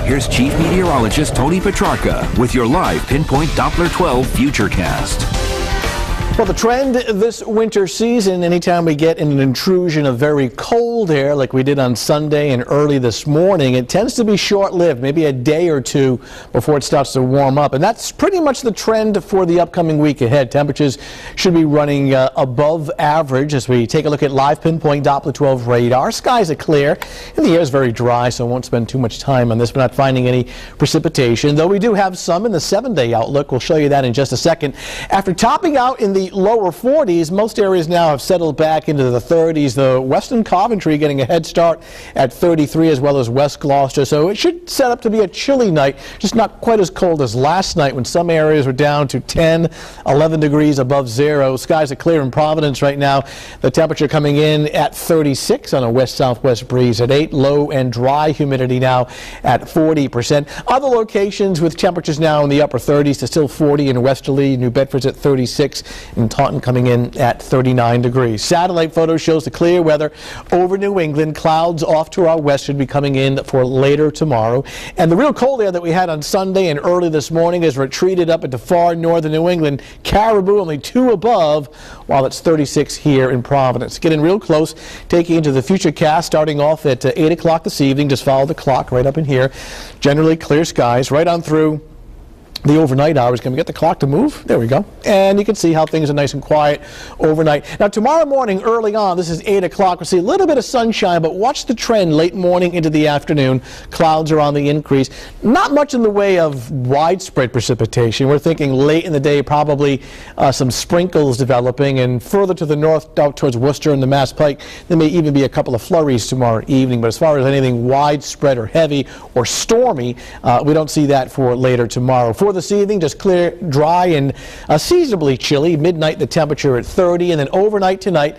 here's Chief Meteorologist Tony Petrarca with your live Pinpoint Doppler 12 Futurecast. Well, the trend this winter season, anytime we get an intrusion of very cold air like we did on Sunday and early this morning, it tends to be short-lived, maybe a day or two before it starts to warm up. And that's pretty much the trend for the upcoming week ahead. Temperatures should be running above average as we take a look at live Pinpoint Doppler 12 radar. Skies are clear and the air is very dry, so I won't spend too much time on this. We're not finding any precipitation, though we do have some in the 7-day outlook. We'll show you that in just a second. After topping out in the lower 40s, most areas now have settled back into the 30s. The western Coventry getting a head start at 33, as well as West Gloucester. So it should set up to be a chilly night, just not quite as cold as last night when some areas were down to 10, 11 degrees above zero. Skies are clear in Providence right now. The temperature coming in at 36 on a west-southwest breeze at 8. Low and dry humidity now at 40%. Other locations with temperatures now in the upper 30s to still 40 in Westerly. New Bedford's at 36 and Taunton coming in at 39 degrees. Satellite photo shows the clear weather over New England. Clouds off to our west should be coming in for later tomorrow. And the real cold air that we had on Sunday and early this morning has retreated up into far northern New England. Caribou only 2 above, while it's 36 here in Providence. Getting real close, taking into the Futurecast, starting off at 8 o'clock this evening. Just follow the clock right up in here. Generally clear skies right on through the overnight hours. Can we get the clock to move? There we go. And you can see how things are nice and quiet overnight. Now tomorrow morning early on, this is 8 o'clock, we'll see a little bit of sunshine, but watch the trend late morning into the afternoon. Clouds are on the increase. Not much in the way of widespread precipitation. We're thinking late in the day probably some sprinkles developing, and further to the north out towards Worcester and the Mass Pike there may even be a couple of flurries tomorrow evening. But as far as anything widespread or heavy or stormy, we don't see that for later tomorrow. For this evening, just clear, dry, and seasonably chilly. Midnight, the temperature at 30, and then overnight tonight,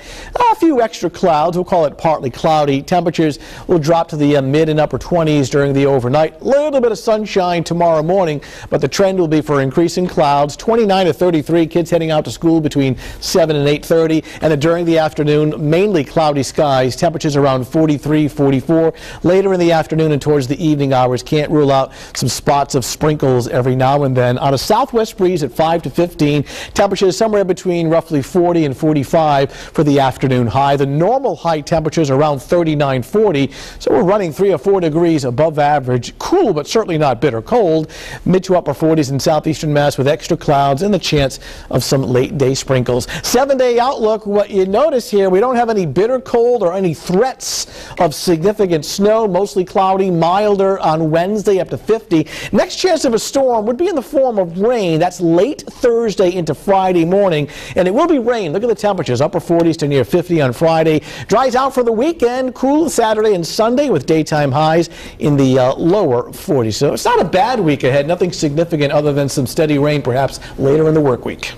a few extra clouds. We'll call it partly cloudy. Temperatures will drop to the mid and upper 20s during the overnight. A little bit of sunshine tomorrow morning, but the trend will be for increasing clouds. 29 to 33, kids heading out to school between 7 and 8:30, and then during the afternoon, mainly cloudy skies. Temperatures around 43, 44. Later in the afternoon and towards the evening hours, can't rule out some spots of sprinkles every now and then. On a southwest breeze at 5 to 15, temperatures somewhere between roughly 40 and 45 for the afternoon high. The normal high temperatures around 39, 40, so we're running 3 or 4 degrees above average. Cool, but certainly not bitter cold. Mid to upper 40s in southeastern Mass with extra clouds and the chance of some late day sprinkles. 7-day outlook, what you notice here, we don't have any bitter cold or any threats of significant snow. Mostly cloudy, milder on Wednesday up to 50. Next chance of a storm would be in the form of rain. That's late Thursday into Friday morning, and it will be rain. Look at the temperatures, upper 40s to near 50 on Friday. Dries out for the weekend, cool Saturday and Sunday with daytime highs in the lower 40s. So it's not a bad week ahead, nothing significant other than some steady rain perhaps later in the work week.